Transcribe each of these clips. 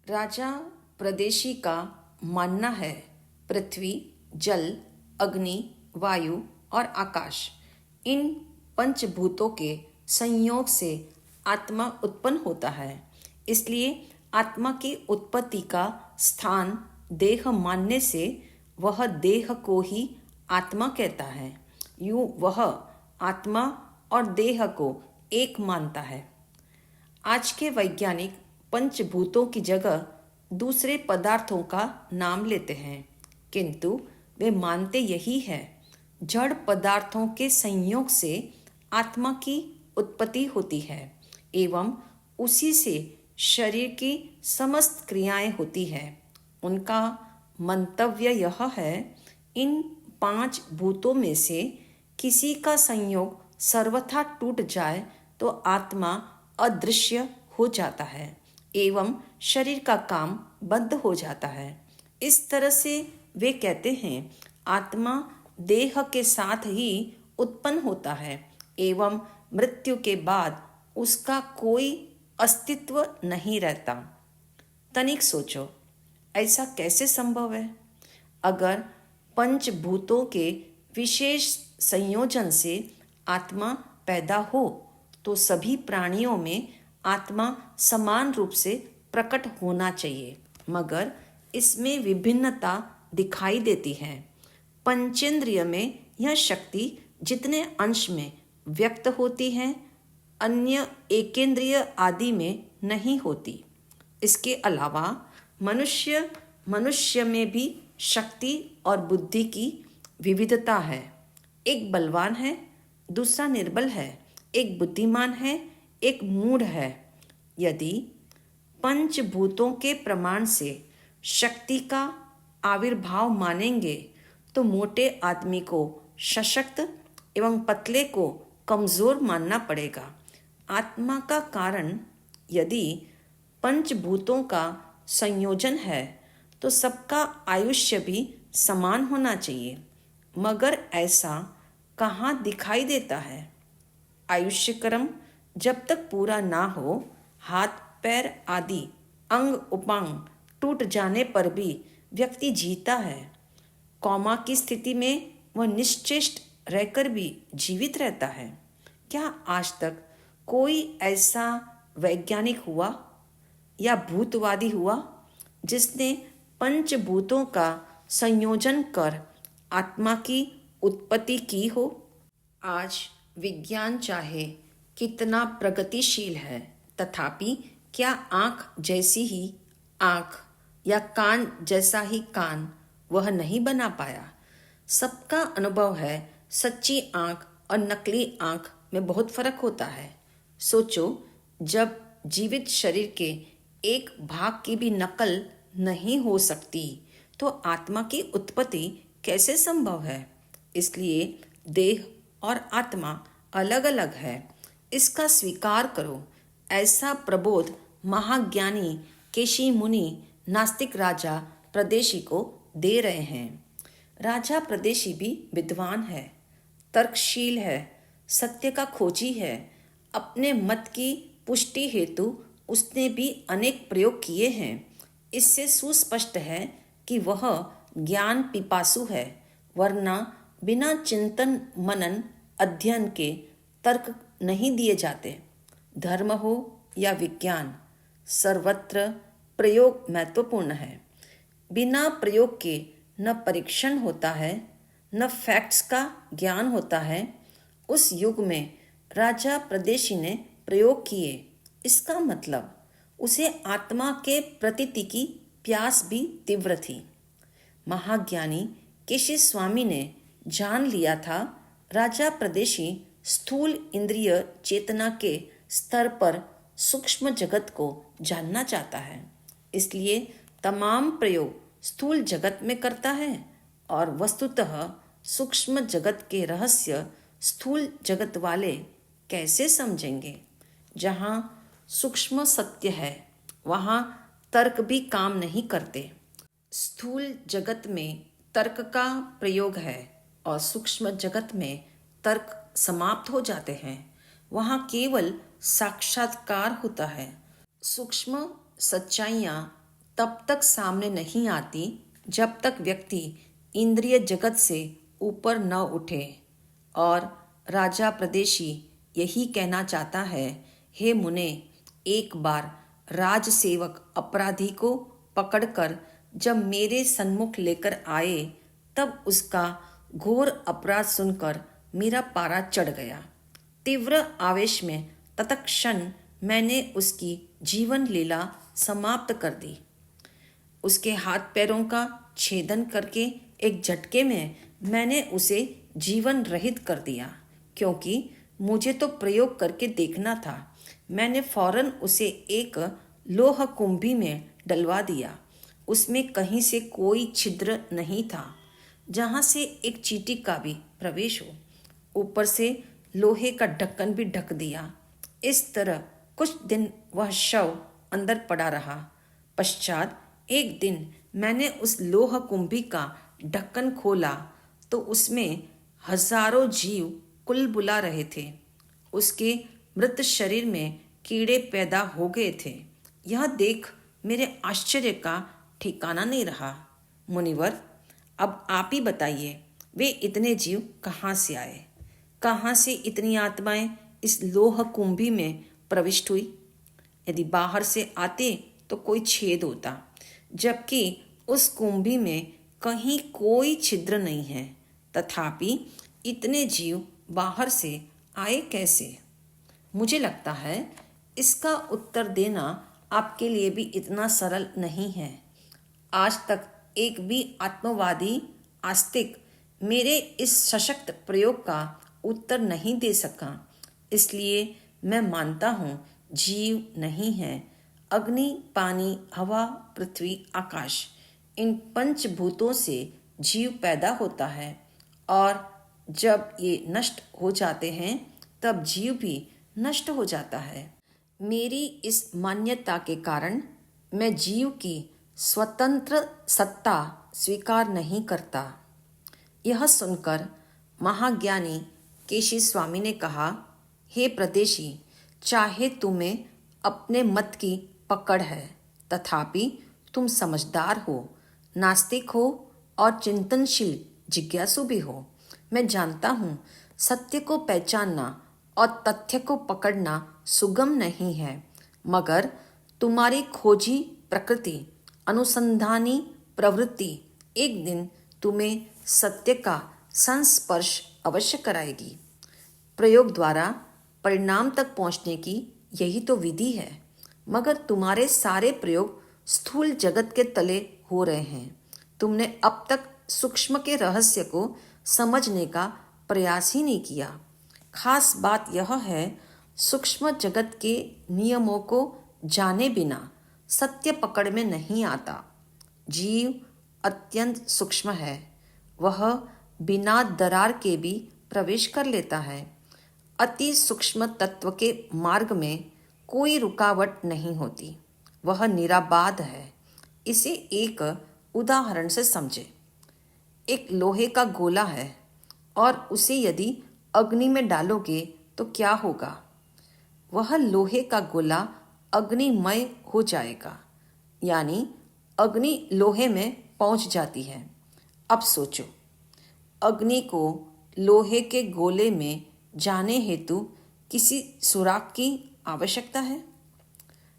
राजा प्रदेशी का मानना है पृथ्वी, जल, अग्नि, वायु और आकाश, इन पंचभूतों के संयोग से आत्मा उत्पन्न होता है। इसलिए आत्मा की उत्पत्ति का स्थान देह मानने से वह देह को ही आत्मा कहता है। यूं वह आत्मा और देह को एक मानता है। आज के वैज्ञानिक पंचभूतों की जगह दूसरे पदार्थों का नाम लेते हैं, किंतु वे मानते यही है, जड़ पदार्थों के संयोग से आत्मा की उत्पत्ति होती है एवं उसी से शरीर की समस्त क्रियाएं होती है। उनका मंतव्य यह है, इन पांच भूतों में से किसी का संयोग सर्वथा टूट जाए तो आत्मा अदृश्य हो जाता है एवं शरीर का काम बंद हो जाता है। इस तरह से वे कहते हैं, आत्मा देह के साथ ही उत्पन्न होता है एवं मृत्यु के बाद उसका कोई अस्तित्व नहीं रहता। तनिक सोचो, ऐसा कैसे संभव है? अगर पंचभूतों के विशेष संयोजन से आत्मा पैदा हो तो सभी प्राणियों में आत्मा समान रूप से प्रकट होना चाहिए, मगर इसमें विभिन्नता दिखाई देती है। पंचेंद्रिय में यह शक्ति जितने अंश में व्यक्त होती है, अन्य एकेंद्रिय आदि में नहीं होती। इसके अलावा मनुष्य में भी शक्ति और बुद्धि की विविधता है। एक बलवान है, दूसरा निर्बल है, एक बुद्धिमान है, एक मूढ़ है। यदि पंचभूतों के प्रमाण से शक्ति का आविर्भाव मानेंगे तो मोटे आदमी को सशक्त एवं पतले को कमजोर मानना पड़ेगा। आत्मा का कारण यदि पंचभूतों का संयोजन है तो सबका आयुष्य भी समान होना चाहिए, मगर ऐसा कहाँ दिखाई देता है? आयुष्य क्रम जब तक पूरा ना हो, हाथ पैर आदि अंग उपांग टूट जाने पर भी व्यक्ति जीता है। कोमा की स्थिति में वह निश्चेष्ट रहकर भी जीवित रहता है। क्या आज तक कोई ऐसा वैज्ञानिक हुआ या भूतवादी हुआ जिसने पंचभूतों का संयोजन कर आत्मा की उत्पत्ति की हो? आज विज्ञान चाहे कितना प्रगतिशील है, तथापि क्या आँख जैसी ही आँख या कान जैसा ही कान वह नहीं बना पाया। सबका अनुभव है, सच्ची आँख और नकली आँख में बहुत फर्क होता है। सोचो, जब जीवित शरीर के एक भाग की भी नकल नहीं हो सकती तो आत्मा की उत्पत्ति कैसे संभव है? इसलिए देह और आत्मा अलग अलग है, इसका स्वीकार करो। ऐसा प्रबोध महाज्ञानी केशी मुनि नास्तिक राजा प्रदेशी को दे रहे हैं। राजा प्रदेशी भी विद्वान है, तर्कशील है, सत्य का खोजी है। अपने मत की पुष्टि हेतु उसने भी अनेक प्रयोग किए हैं। इससे सुस्पष्ट है कि वह ज्ञान पिपासु है, वरना बिना चिंतन मनन अध्ययन के तर्क नहीं दिए जाते। धर्म हो या विज्ञान, सर्वत्र प्रयोग महत्वपूर्ण है। बिना प्रयोग के न परीक्षण होता है, न फैक्ट्स का ज्ञान होता है। उस युग में राजा प्रदेशी ने प्रयोग किए, इसका मतलब उसे आत्मा के प्रतीति की प्यास भी तीव्र थी। महाज्ञानी केशी स्वामी ने जान लिया था, राजा प्रदेशी स्थूल इंद्रिय चेतना के स्तर पर सूक्ष्म जगत को जानना चाहता है। इसलिए तमाम प्रयोग स्थूल जगत में करता है और वस्तुतः सूक्ष्म जगत के रहस्य स्थूल जगत वाले कैसे समझेंगे? जहाँ सूक्ष्म सत्य है वहाँ तर्क भी काम नहीं करते। स्थूल जगत में तर्क का प्रयोग है और सूक्ष्म जगत में तर्क समाप्त हो जाते हैं। वहाँ केवल साक्षात्कार होता है। सूक्ष्म सच्चाइयाँ तब तक सामने नहीं आती जब तक व्यक्ति इंद्रिय जगत से ऊपर न उठे। और राजा प्रदेशी यही कहना चाहता है, हे मुने, एक बार राजसेवक अपराधी को पकड़कर जब मेरे सन्मुख लेकर आए, तब उसका घोर अपराध सुनकर मेरा पारा चढ़ गया। तीव्र आवेश में तत्क्षण मैंने उसकी जीवन लीला समाप्त कर दी। उसके हाथ पैरों का छेदन करके एक झटके में मैंने उसे जीवन रहित कर दिया, क्योंकि मुझे तो प्रयोग करके देखना था। मैंने फौरन उसे एक लोह कुंभी में डलवा दिया। उसमें कहीं से कोई छिद्र नहीं था जहाँ से एक चींटी का भी प्रवेश हो। ऊपर से लोहे का ढक्कन भी ढक दिया। इस तरह कुछ दिन वह शव अंदर पड़ा रहा। पश्चात एक दिन मैंने उस लोह कुंभी का ढक्कन खोला तो उसमें हजारों जीव कुलबुला रहे थे। उसके मृत शरीर में कीड़े पैदा हो गए थे। यह देख मेरे आश्चर्य का ठिकाना नहीं रहा। मुनिवर, अब आप ही बताइए, वे इतने जीव कहाँ से आए? कहाँ से इतनी आत्माएं इस लोह कुंभी में प्रविष्ट हुई? यदि बाहर से आते तो कोई छेद होता, जबकि उस कुंभी में कहीं कोई छिद्र नहीं है। तथापि इतने जीव बाहर से आए कैसे? मुझे लगता है इसका उत्तर देना आपके लिए भी इतना सरल नहीं है। आज तक एक भी आत्मवादी आस्तिक मेरे इस सशक्त प्रयोग का उत्तर नहीं दे सका। इसलिए मैं मानता हूँ जीव नहीं है। अग्नि, पानी, हवा, पृथ्वी, आकाश, इन पंचभूतों से जीव पैदा होता है, और जब ये नष्ट हो जाते हैं तब जीव भी नष्ट हो जाता है। मेरी इस मान्यता के कारण मैं जीव की स्वतंत्र सत्ता स्वीकार नहीं करता। यह सुनकर महाज्ञानी केशी स्वामी ने कहा, हे प्रदेशी, चाहे तुम्हें अपने मत की पकड़ है, तथापि तुम समझदार हो, नास्तिक हो और चिंतनशील जिज्ञासु भी हो। मैं जानता हूँ सत्य को पहचानना और तथ्य को पकड़ना सुगम नहीं है, मगर तुम्हारी खोजी प्रकृति, अनुसंधानी प्रवृत्ति एक दिन तुम्हें सत्य का संस्पर्श अवश्य कराएगी। प्रयोग द्वारा परिणाम तक पहुंचने की यही तो विधि है, मगर तुम्हारे सारे प्रयोग स्थूल जगत के तले हो रहे हैं। तुमने अब तक सूक्ष्म के रहस्य को समझने का प्रयास ही नहीं किया। खास बात यह है, सूक्ष्म जगत के नियमों को जाने बिना सत्य पकड़ में नहीं आता। जीव अत्यंत सूक्ष्म है, वह बिना दरार के भी प्रवेश कर लेता है। अति सूक्ष्म तत्व के मार्ग में कोई रुकावट नहीं होती, वह निराबाध है। इसे एक उदाहरण से समझे। एक लोहे का गोला है और उसे यदि अग्नि में डालोगे तो क्या होगा? वह लोहे का गोला अग्निमय हो जाएगा, यानी अग्नि लोहे में पहुंच जाती है। अब सोचो, अग्नि को लोहे के गोले में जाने हेतु किसी सुराख की आवश्यकता है?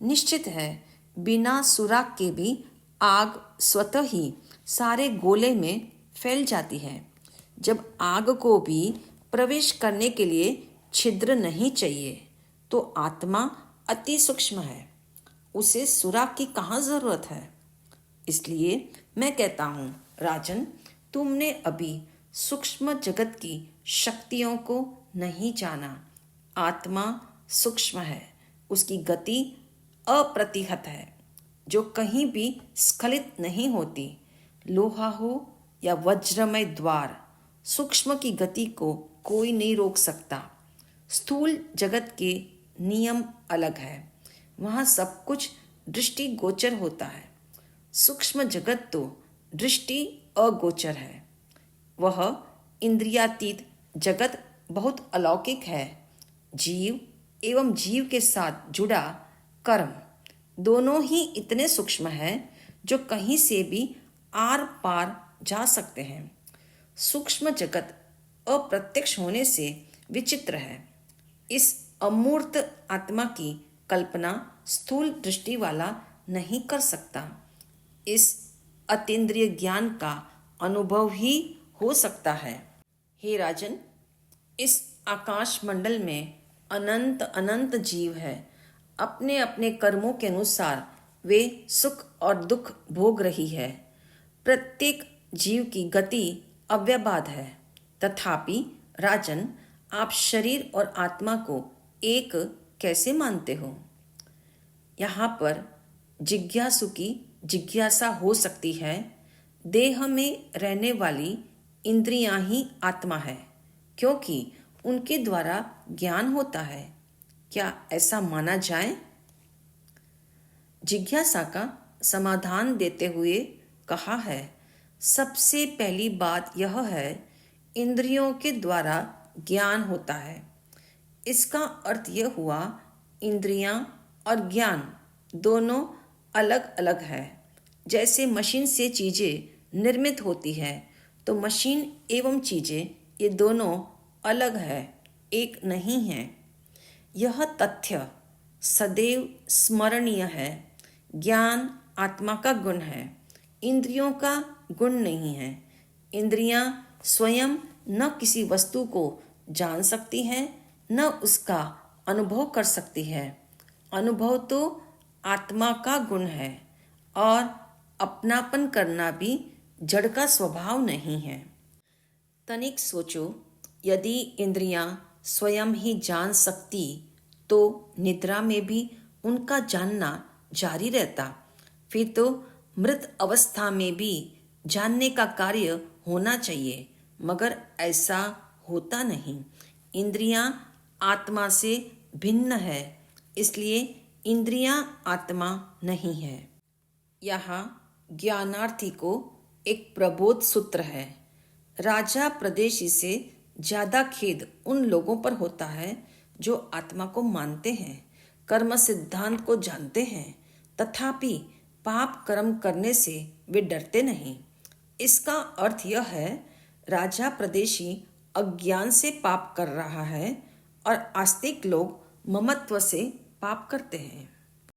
निश्चित है, बिना सुराख के भी आग स्वतः ही सारे गोले में फैल जाती है। जब आग को भी प्रवेश करने के लिए छिद्र नहीं चाहिए, तो आत्मा अति सूक्ष्म है, उसे सुराख की कहाँ जरूरत है? इसलिए मैं कहता हूँ, राजन, तुमने अभी सूक्ष्म जगत की शक्तियों को नहीं जाना। आत्मा सूक्ष्म है, उसकी गति अप्रतिहत है, जो कहीं भी स्खलित नहीं होती। लोहा हो या वज्रमय द्वार, सूक्ष्म की गति को कोई नहीं रोक सकता। स्थूल जगत के नियम अलग है, वहाँ सब कुछ दृष्टि गोचर होता है। सूक्ष्म जगत तो दृष्टि अगोचर है। वह इंद्रियातीत जगत बहुत अलौकिक है। जीव एवं जीव के साथ जुड़ा कर्म दोनों ही इतने सूक्ष्म हैं जो कहीं से भी आर पार जा सकते हैं। सूक्ष्म जगत अप्रत्यक्ष होने से विचित्र है। इस अमूर्त आत्मा की कल्पना स्थूल दृष्टि वाला नहीं कर सकता। इस अतीन्द्रिय ज्ञान का अनुभव ही हो सकता है। हे राजन, इस आकाश मंडल में अनंत अनंत जीव है। अपने अपने कर्मों के अनुसार वे सुख और दुख भोग रही है। प्रत्येक जीव की गति अव्यबाध है। तथापि राजन, आप शरीर और आत्मा को एक कैसे मानते हो? यहाँ पर जिज्ञासु की जिज्ञासा हो सकती है। देह में रहने वाली इंद्रियां ही आत्मा है, क्योंकि उनके द्वारा ज्ञान होता है। क्या ऐसा माना जाए? जिज्ञासा का समाधान देते हुए कहा है, सबसे पहली बात यह है, इंद्रियों के द्वारा ज्ञान होता है। इसका अर्थ यह हुआ, इंद्रियां और ज्ञान दोनों अलग अलग है। जैसे मशीन से चीज़ें निर्मित होती है, तो मशीन एवं चीज़ें ये दोनों अलग है, एक नहीं है। यह तथ्य सदैव स्मरणीय है। ज्ञान आत्मा का गुण है, इंद्रियों का गुण नहीं है। इंद्रियां स्वयं न किसी वस्तु को जान सकती हैं, न उसका अनुभव कर सकती है। अनुभव तो आत्मा का गुण है, और अपनापन करना भी जड़ का स्वभाव नहीं है। तनिक सोचो, यदि इंद्रियां स्वयं ही जान सकती तो निद्रा में भी उनका जानना जारी रहता। फिर तो मृत अवस्था में भी जानने का कार्य होना चाहिए, मगर ऐसा होता नहीं। इंद्रियां आत्मा से भिन्न है, इसलिए इंद्रियां आत्मा नहीं है। यहाँ ज्ञानार्थी को एक प्रबोध सूत्र है। राजा प्रदेशी से ज़्यादा खेद उन लोगों पर होता है जो आत्मा को मानते हैं, कर्म सिद्धांत को जानते हैं, तथापि पाप कर्म करने से वे डरते नहीं। इसका अर्थ यह है, राजा प्रदेशी अज्ञान से पाप कर रहा है और आस्तिक लोग ममत्व से पाप करते हैं।